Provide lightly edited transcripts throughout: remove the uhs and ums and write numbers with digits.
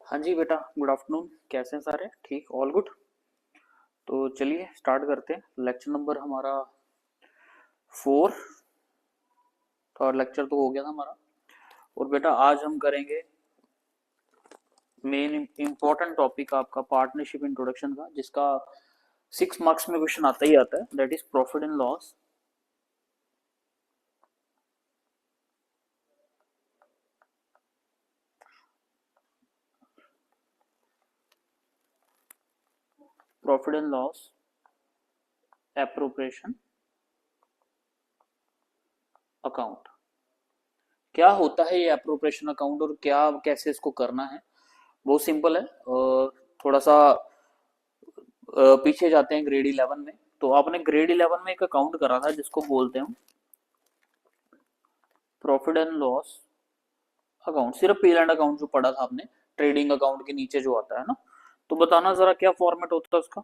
हाँ जी बेटा, good afternoon. कैसे हैं सारे? ठीक, ऑल गुड। तो चलिए स्टार्ट करते हैं। लेक्चर नंबर हमारा 4, थर्ड लेक्चर तो हो गया था हमारा। और बेटा आज हम करेंगे मेन इंपॉर्टेंट टॉपिक आपका पार्टनरशिप इंट्रोडक्शन का, जिसका 6 मार्क्स में क्वेश्चन आता ही आता है, that is profit and loss. Profit and loss appropriation account. क्या होता है ये एप्रोप्रिएशन अकाउंट और क्या कैसे इसको करना है? बहुत सिंपल है। थोड़ा सा पीछे जाते हैं ग्रेड 11 में। तो आपने ग्रेड 11 में एक अकाउंट करा था जिसको बोलते हैं प्रॉफिट एंड लॉस अकाउंट। सिर्फ पी एंड अकाउंट जो पढ़ा था आपने, ट्रेडिंग अकाउंट के नीचे जो आता है ना। तो बताना जरा क्या फॉर्मेट होता है उसका।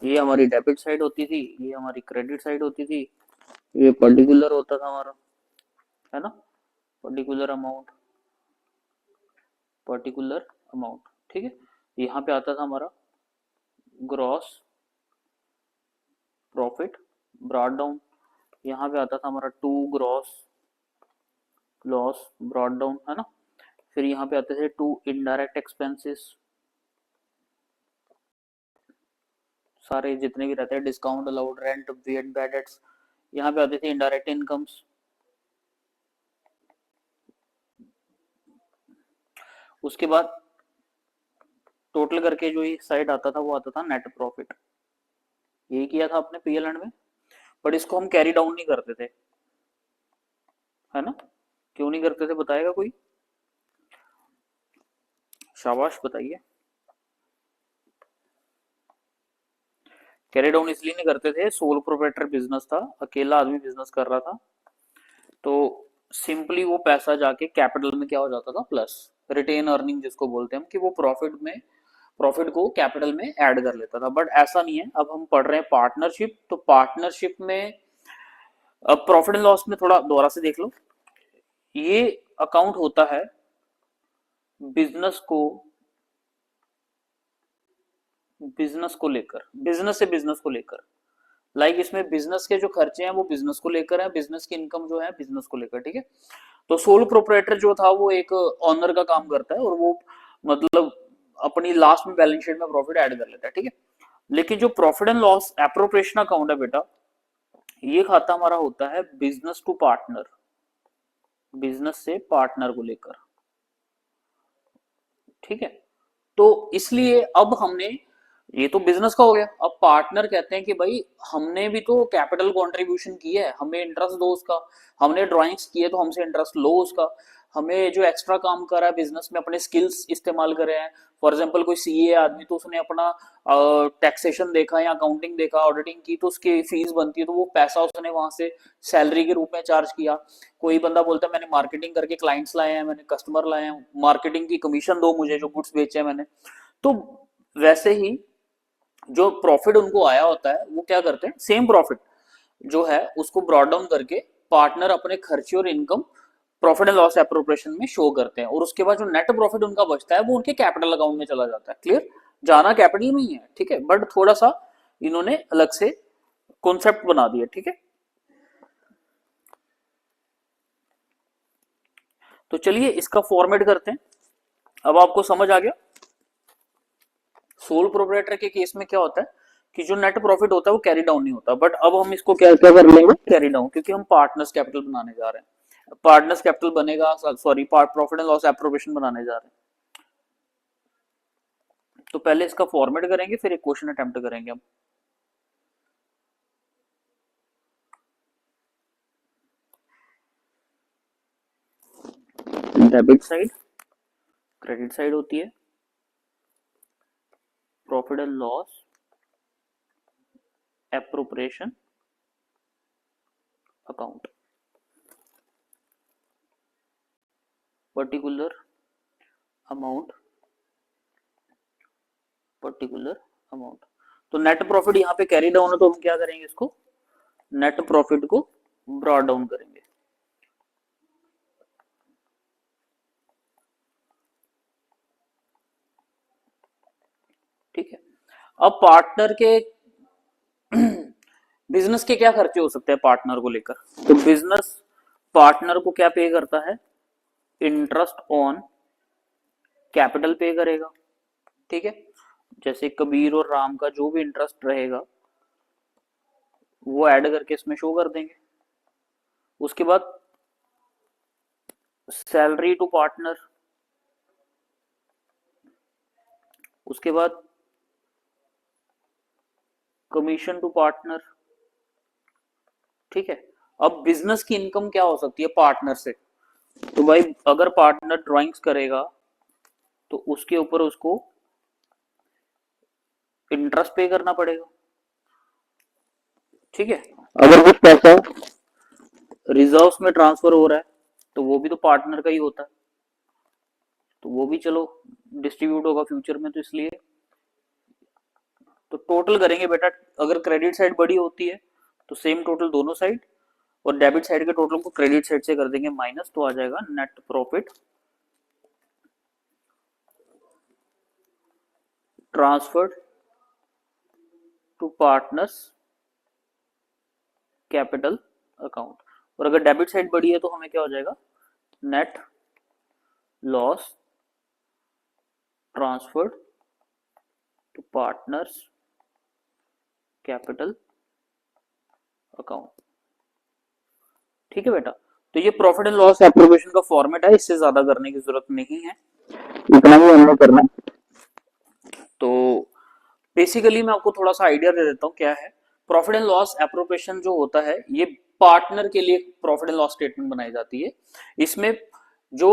ये हमारी डेबिट साइड होती थी, ये हमारी क्रेडिट साइड होती थी, ये पर्टिकुलर होता था हमारा, है ना, पर्टिकुलर अमाउंट, पर्टिकुलर अमाउंट। ठीक है। यहाँ पे आता था हमारा ग्रॉस प्रॉफिट ब्रॉट डाउन। यहाँ पे आता था हमारा to gross loss brought down, है ना। फिर यहाँ पे आते थे टू इनडायरेक्ट एक्सपेंसेस, सारे जितने भी रहते हैं, discount allowed, rent, VAT, bad debts. यहाँ पे आते थे इनडायरेक्ट इनकम्स। उसके बाद टोटल करके जो ये साइड आता था वो आता था नेट प्रॉफिट। यही किया था आपने पीएल एंड में, बट इसको हम कैरी डाउन नहीं करते थे, है ना। क्यों नहीं करते थे बताएगा कोई? शाबाश बताइए। कैरी डाउन इसलिए नहीं करते थे, सोल प्रोप्राइटर बिजनेस था, अकेला आदमी बिजनेस कर रहा था। तो सिंपली वो पैसा जाके कैपिटल में क्या हो जाता था, प्लस रिटेन अर्निंग जिसको बोलते हैं हम, कि वो प्रॉफिट को कैपिटल में ऐड कर लेता था। बट ऐसा नहीं है। अब हम पढ़ रहे हैं पार्टनरशिप, तो पार्टनरशिप में अब प्रॉफिट एंड लॉस में थोड़ा दोबारा से देख लो। ये अकाउंट होता है बिजनेस को बिजनेस से बिजनेस को लेकर। लाइक इसमें बिजनेस के जो खर्चे हैं वो बिजनेस को लेकर है, बिजनेस की इनकम जो है बिजनेस को लेकर। ठीक है। तो सोल प्रोप्राइटर जो था वो एक ऑनर का काम करता है, और वो मतलब अपनी लास्ट में बैलेंस शीट में प्रॉफिट ऐड कर लेता है। ठीक है। लेकिन जो profit and loss appropriation account है बेटा, ये खाता हमारा होता है बिजनेस टू पार्टनर, बिजनेस से पार्टनर को लेकर। ठीक है। तो इसलिए अब हमने, ये तो बिजनेस का हो गया। अब पार्टनर कहते हैं कि भाई हमने भी तो कैपिटल कंट्रीब्यूशन की है, हमें इंटरेस्ट दो उसका। हमने ड्राइंग्स की है तो हमसे इंटरेस्ट लो उसका। हमें जो एक्स्ट्रा काम कर रहा है बिजनेस में, अपने स्किल्स इस्तेमाल करे हैं। फॉर एग्जांपल कोई सीए आदमी, तो उसने अपना टैक्सेशन देखा या अकाउंटिंग देखा, ऑडिटिंग की, तो उसकी फीस बनती है, तो वो पैसा उसने वहां से सैलरी के रूप में चार्ज किया। कोई बंदा बोलता है मैंने मार्केटिंग करके क्लाइंट्स लाए हैं, मैंने कस्टमर लाए हैं, मार्केटिंग की कमीशन दो मुझे जो गुड्स बेचे हैं मैंने। तो वैसे ही जो प्रॉफिट उनको आया होता है वो क्या करते हैं, सेम प्रॉफिट जो है उसको ब्रॉड डाउन करके पार्टनर अपने खर्चे और income profit and loss appropriation में शो करते हैं, और उसके बाद जो नेट प्रॉफिट उनका बचता है वो उनके कैपिटल अकाउंट में चला जाता है। क्लियर? जाना कैपिटल में ही है, ठीक है, बट थोड़ा सा इन्होंने अलग से कॉन्सेप्ट बना दिया। ठीक है। तो चलिए इसका फॉर्मेट करते हैं। अब आपको समझ आ गया। सोल प्रोप्राइटर के केस में क्या होता है कि जो नेट प्रॉफिट होता है वो कैरी डाउन नहीं होता, बट अब हम इसको क्या क्या कर लेंगे, कैरी डाउन, क्योंकि हम पार्टनर्स कैपिटल बनाने जा रहे हैं। पार्टनर्स कैपिटल बनेगा, sorry, profit and loss appropriation बनाने जा रहे हैं। तो पहले इसका फॉर्मेट करेंगे, फिर एक क्वेश्चन अटेम्प्ट करेंगे हम। डेबिट साइड, क्रेडिट साइड होती है profit and loss appropriation account. Particular amount, particular amount. तो नेट प्रॉफिट यहाँ पे कैरी डाउन है, तो हम क्या करेंगे, इसको नेट प्रॉफिट को ब्रॉड डाउन करेंगे। अब पार्टनर के बिजनेस के क्या खर्चे हो सकते हैं पार्टनर को लेकर, तो बिजनेस पार्टनर को क्या पे करता है, इंटरेस्ट ऑन कैपिटल पे करेगा, ठीक है। जैसे कबीर और राम का जो भी इंटरेस्ट रहेगा वो ऐड करके इसमें शो कर देंगे। उसके बाद सैलरी टू पार्टनर, उसके बाद कमीशन टू पार्टनर, ठीक है। अब बिजनेस की इनकम क्या हो सकती है पार्टनर से, तो भाई अगर पार्टनर ड्राइंग्स करेगा तो उसके ऊपर उसको इंटरेस्ट पे करना पड़ेगा, ठीक है। अगर कुछ पैसा रिजर्व्स में ट्रांसफर हो रहा है तो वो भी तो पार्टनर का ही होता है, तो वो भी चलो डिस्ट्रीब्यूट होगा फ्यूचर में, तो इसलिए तो टोटल करेंगे बेटा, अगर क्रेडिट साइड बड़ी होती है तो सेम टोटल दोनों साइड, और डेबिट साइड के टोटल को क्रेडिट साइड से कर देंगे माइनस, तो आ जाएगा net profit transferred to partners capital account. और अगर डेबिट साइड बड़ी है तो हमें क्या हो जाएगा, net loss transferred to partners capital account, ठीक है बेटा। तो ये प्रॉफिट एंड लॉस एप्रोप्रिएशन का फॉर्मेट है, इससे ज्यादा करने की जरूरत नहीं है, इतना ही हमने करना है। तो बेसिकली मैं आपको थोड़ा सा आइडिया दे देता हूँ क्या है प्रॉफिट एंड लॉस एप्रोप्रिएशन जो होता है, ये पार्टनर के लिए प्रॉफिट एंड लॉस स्टेटमेंट बनाई जाती है। इसमें जो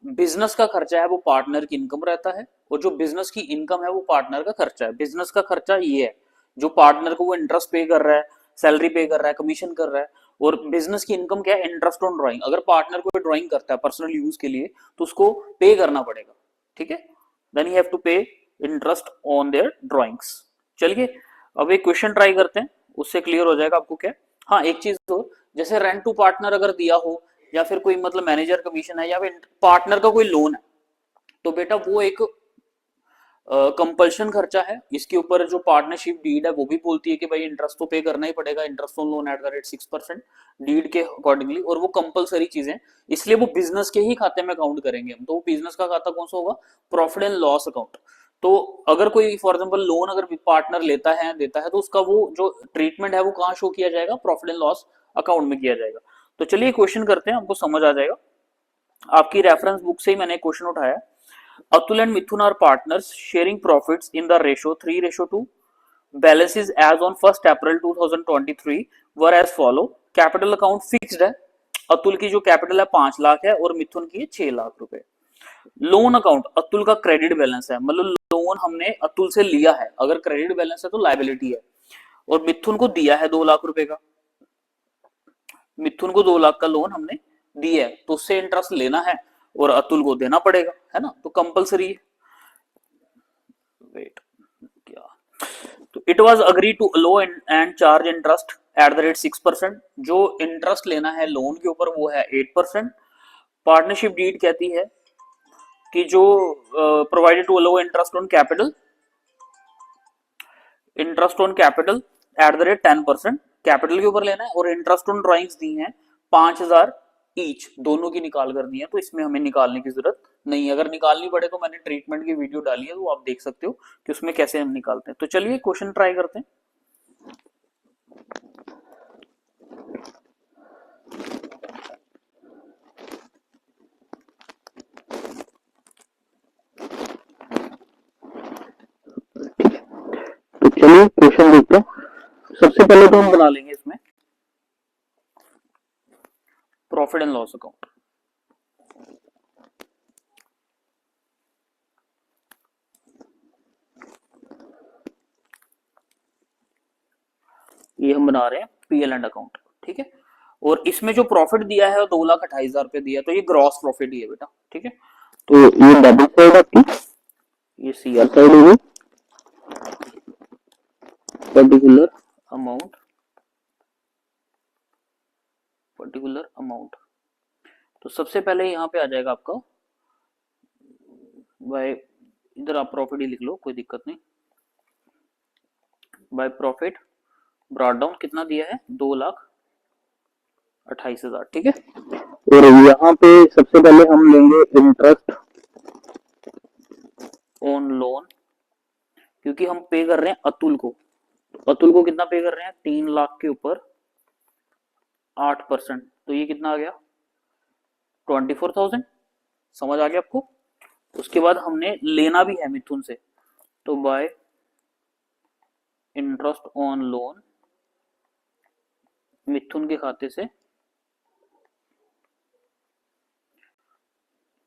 बिजनेस का खर्चा है वो पार्टनर की इनकम रहता है, और जो बिजनेस की इनकम है वो पार्टनर का खर्चा है। बिजनेस का खर्चा ये है जो पार्टनर को वो इंटरेस्ट पे कर रहा है, सैलरी पे कर रहा है, कमीशन कर रहा है। और बिजनेस की इनकम क्या है, इंटरेस्ट ऑन ड्राइंग। अगर पार्टनर को ड्राइंग करता है पर्सनल यूज के लिए तो उसको पे करना पड़ेगा, ठीक है। देन यू हैव टू पे इंटरेस्ट ऑन देयर ड्राइंग्स। चलिए अब एक क्वेश्चन ट्राई करते हैं, उससे क्लियर हो जाएगा आपको क्या। हाँ एक चीज तो, जैसे रेंट टू पार्टनर अगर दिया हो, या फिर कोई मतलब मैनेजर कमीशन है, या फिर पार्टनर का कोई लोन है, तो बेटा वो एक कंपल्शन खर्चा है। इसके ऊपर जो पार्टनरशिप डीड है वो भी बोलती है कि भाई इंटरेस्ट तो पे करना ही पड़ेगा, interest on loan at the rate 6% deed के अकॉर्डिंगली, और वो कंपलसरी चीजें, इसलिए वो बिजनेस के ही खाते में काउंट करेंगे हम। तो वो बिजनेस का खाता कौन सा होगा, प्रॉफिट एंड लॉस अकाउंट। तो अगर कोई फॉर एग्जाम्पल लोन अगर पार्टनर लेता है देता है, तो उसका वो जो ट्रीटमेंट है वो कहाँ शो किया जाएगा, प्रॉफिट एंड लॉस अकाउंट में किया जाएगा। तो चलिए क्वेश्चन करते हैं, आपको समझ आ जाएगा। आपकी रेफरेंस बुक से ही मैंने क्वेश्चन उठाया। Atul and Mithun are partners sharing profits in the ratio 3:2. Balances as on 1st April 2023 were as follow. Capital account fixed है, अतुल की जो कैपिटल है 5 लाख है और मिथुन की 6 लाख रुपए। लोन अकाउंट, अतुल का क्रेडिट बैलेंस है, मतलब लोन हमने अतुल से लिया है, अगर क्रेडिट बैलेंस है तो लाइबिलिटी है। और मिथुन को दिया है 2 लाख रुपए का, मिथुन को 2 लाख का लोन हमने दिया है, तो उससे इंटरेस्ट लेना है और अतुल को देना पड़ेगा, है ना, तो कंपलसरी है। वेट क्या, तो it was agree to allow and charge interest at the rate 6%। जो इंटरेस्ट लेना है लोन के ऊपर वो है 8%। पार्टनरशिप डीड कहती है कि जो provided to allow interest on capital, interest on capital at the rate 10%, capital के ऊपर लेना है, और इंटरेस्ट ऑन ड्राइंग्स दी हैं 5,000 ईच, दोनों की निकाल करनी है, तो इसमें हमें निकालने की जरूरत नहीं है। अगर निकालनी पड़े तो मैंने ट्रीटमेंट की वीडियो डाली है, तो आप देख सकते हो कि उसमें कैसे हम निकालते हैं। तो चलिए क्वेश्चन ट्राई करते हैं। तो चलिए क्वेश्चन देखते हैं। सबसे पहले तो हम बना लेंगे इसमें प्रॉफिट एंड लॉस अकाउंट। ये हम बना रहे हैं पीएल एंड अकाउंट, ठीक है। और इसमें जो प्रॉफिट दिया है वो 2,28,000 रुपए दिया है, तो ये ग्रॉस प्रॉफिट ही है बेटा, ठीक है। तो ये डेबिट साइड आपकी, ये सीआर साइड होगी, पर्टिकुलर अमाउंट, पर्टिकुलर अमाउंट। तो सबसे पहले यहाँ पे आ जाएगा आपका भाई, इधर आप प्रॉफिट ही लिख लो, कोई दिक्कत नहीं। बाय प्रॉफिट ब्रॉट डाउन कितना दिया है, 2,28,000, ठीक है। और यहाँ पे सबसे पहले हम लेंगे इंटरेस्ट ऑन लोन, क्योंकि हम पे कर रहे हैं अतुल को, तो अतुल को कितना पे कर रहे हैं, 3 लाख के ऊपर 8%, तो ये कितना आ गया, 24,000। समझ आ गया आपको। उसके बाद हमने लेना भी है मिथुन से, तो बाय इंटरेस्ट ऑन लोन मिथुन के खाते से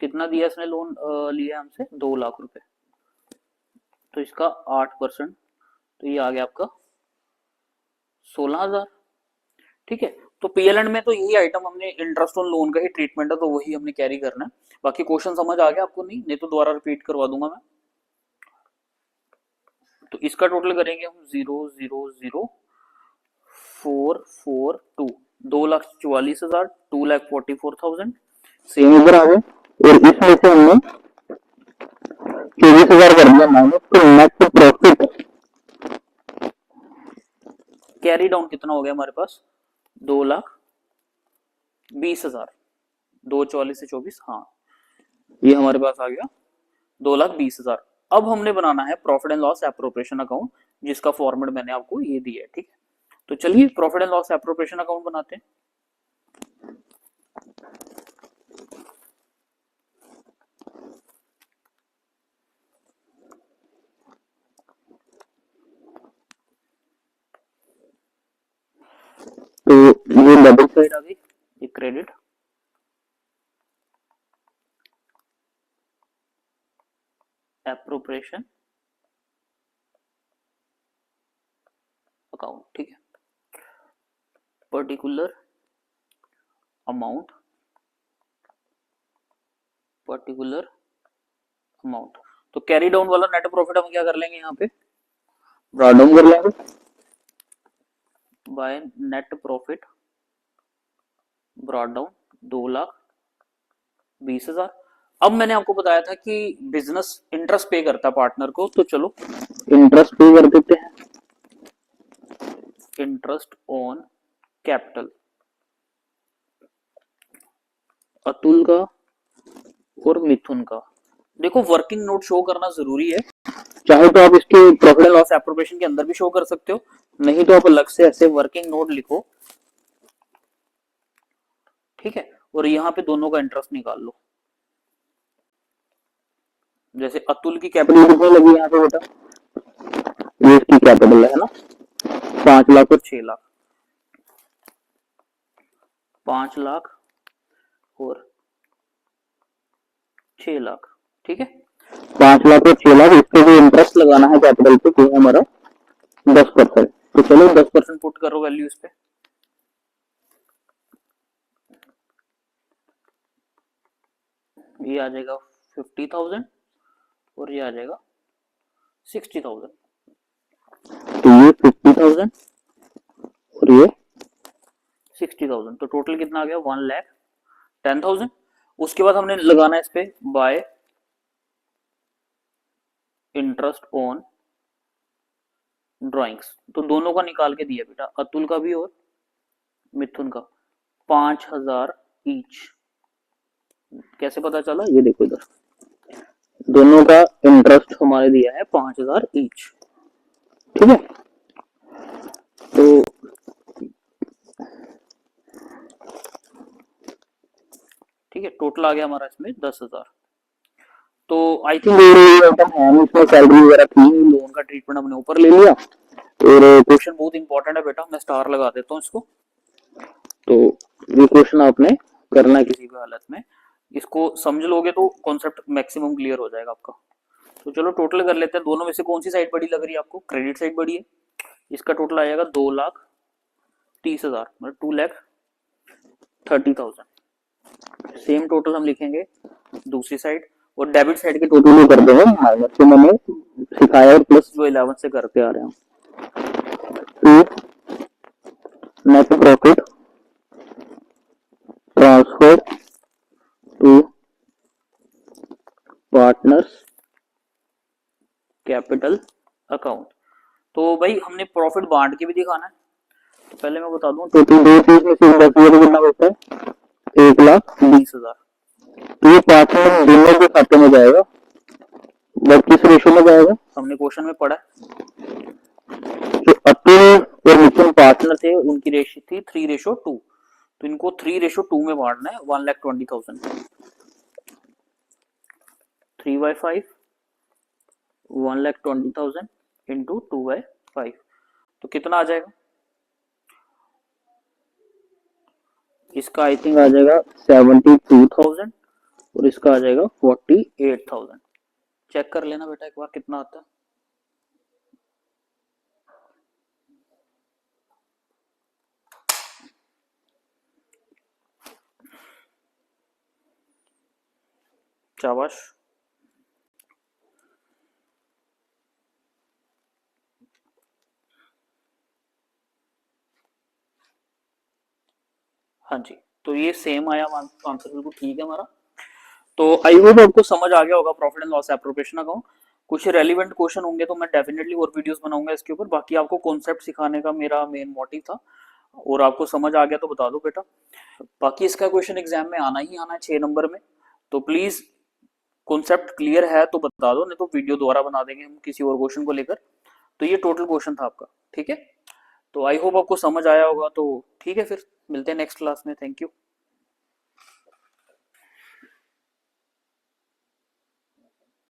कितना दिया इसने लोन लिया हमसे, 2 लाख रुपए, तो इसका 8%, तो ये आ गया आपका 16,000, ठीक है। तो पीएलएंड में तो यही आइटम हमने इंटरेस्ट ऑन लोन का ही ट्रीटमेंट है, तो वही हमने कैरी करना है। बाकी क्वेश्चन समझ आ गया आपको, नहीं तो दोबारा रिपीट करवा दूंगा मैं। तो इसका टोटल करेंगे हम 0,0,0,442, 2,44,000, 2,44,000 सेम इधर आ गए, और इसमें से हमने 24,000 कर दिया माइनस, तो नेट प्रॉफिट कैरी डाउन कितना हो गया हमारे पास, 2,20,000, 2,44 से 24, हाँ ये हमारे पास आ गया 2,20,000। अब हमने बनाना है profit and loss appropriation account, जिसका फॉर्मेट मैंने आपको ये दिया है, ठीक है। तो चलिए profit and loss appropriation account बनाते हैं। तो ये डेबिट साइड आ गई, ये क्रेडिट, एप्रोप्रिएशन अकाउंट, ठीक है। पर्टिकुलर अमाउंट, पर्टिकुलर अमाउंट, तो कैरी डाउन वाला नेट प्रॉफिट हम क्या कर लेंगे, यहाँ पे ब्रॉट डाउन कर लेंगे by net profit brought down 2,20,000। अब मैंने आपको बताया था कि बिजनेस इंटरेस्ट पे करता है पार्टनर को, तो चलो इंटरेस्ट पे कर देते हैं, इंटरेस्ट ऑन कैपिटल अतुल का और मिथुन का। देखो वर्किंग नोट शो करना जरूरी है, चाहे तो आप इसके प्रॉफिट एंड लॉस एप्रोप्रिएशन के अंदर भी शो कर सकते हो, नहीं तो आप अलग से ऐसे वर्किंग नोट लिखो, ठीक है। और यहाँ पे दोनों का इंटरेस्ट निकाल लो। जैसे अतुल की कैपिटल कितनी लगी यहाँ पे बेटा, ये इसकी कैपिटल है ना, 5 लाख और 6 लाख, 5 लाख और 6 लाख, ठीक है। 5 लाख और 6 लाख, इस पे भी इंटरेस्ट लगाना है कैपिटल पे, तो हमारा 10%। तो चलो 10% पुट करो वैल्यू इस पे, ये आ जाएगा 50,000 और ये आ जाएगा 60,000, तो ये 50,000 और ये 60,000, तो टोटल कितना आ गया, 1,10,000। उसके बाद हमने लगाना है इस पे बाय इंटरेस्ट ऑन ड्राइंग्स, तो दोनों का निकाल के दिया बेटा, अतुल का भी और मिथुन का, 5,000 ईच। कैसे पता चला, ये देखो इधर, दोनों का इंटरेस्ट हमारे दिया है 5,000 ईच, ठीक है। तो ठीक है, टोटल आ गया हमारा इसमें 10,000। तो आई थिंक इसमें सैलरी वगैरह थी, लोन का ट्रीटमेंट हमने ऊपर ले लिया, और क्वेश्चन बहुत इंपॉर्टेंट है बेटा, मैं स्टार लगा देता हूँ इसको। तो ये क्वेश्चन आपने करना है किसी भी हालत में, इसको समझ लोगे तो कॉन्सेप्ट मैक्सिमम क्लियर हो जाएगा आपका। तो चलो टोटल कर लेते हैं, दोनों में से कौन सी साइड बड़ी लग रही है आपको, क्रेडिट साइड बड़ी है। इसका टोटल आएगा 2,30,000, मतलब 2,30,000। सेम टोटल हम लिखेंगे दूसरी साइड, और डेबिट साइड के टोटल में कर देंगे माइनस, तो मैंने सिखाया और प्लस जो 11 से करते आ रहे हैं। Net profit transfer to partners capital account, तो भाई हमने प्रॉफिट बांट के भी दिखाना है, तो पहले मैं बता दूं तो 230 में से 10 तो कितना बचता है? 1,20,000। 20,000 तो ये पार्टनर दोनों के खाते में जाएगा, बट किस रेशो में जाएगा? हमने क्वेश्चन में पढ़ा है। जो अतुल और नितिन पार्टनर थे उनकी रेशियो थी 3:2, तो इनको 3:2 में बांटना है 1,20,000। 3/5 1,20,000 इंटू 2/5, तो कितना आ जाएगा? इसका आई थिंक आ जाएगा 72,000 और इसका आ जाएगा 48,000। चेक कर लेना बेटा एक बार कितना आता है। शाबाश। हाँ जी, तो ये सेम आया आंसर, बिल्कुल ठीक है हमारा। तो आई होप आपको समझ आ गया होगा profit and loss appropriation account. कुछ रेलिवेंट क्वेश्चन होंगे तो मैं डेफिनेटली और वीडियोस बनाऊंगा इसके ऊपर। बाकी आपको कॉन्सेप्ट सिखाने का मेरा मेन मोटिव था, और आपको समझ आ गया तो बता दो बेटा। बाकी इसका क्वेश्चन एग्जाम में आना ही आना है 6 नंबर में, तो प्लीज कॉन्सेप्ट क्लियर है तो बता दो, नहीं तो वीडियो दोबारा बना देंगे हम किसी और क्वेश्चन को लेकर। तो ये टोटल क्वेश्चन था आपका, ठीक है। तो आई होप आपको समझ आया होगा, तो ठीक है फिर मिलते हैं नेक्स्ट क्लास में। Thank you.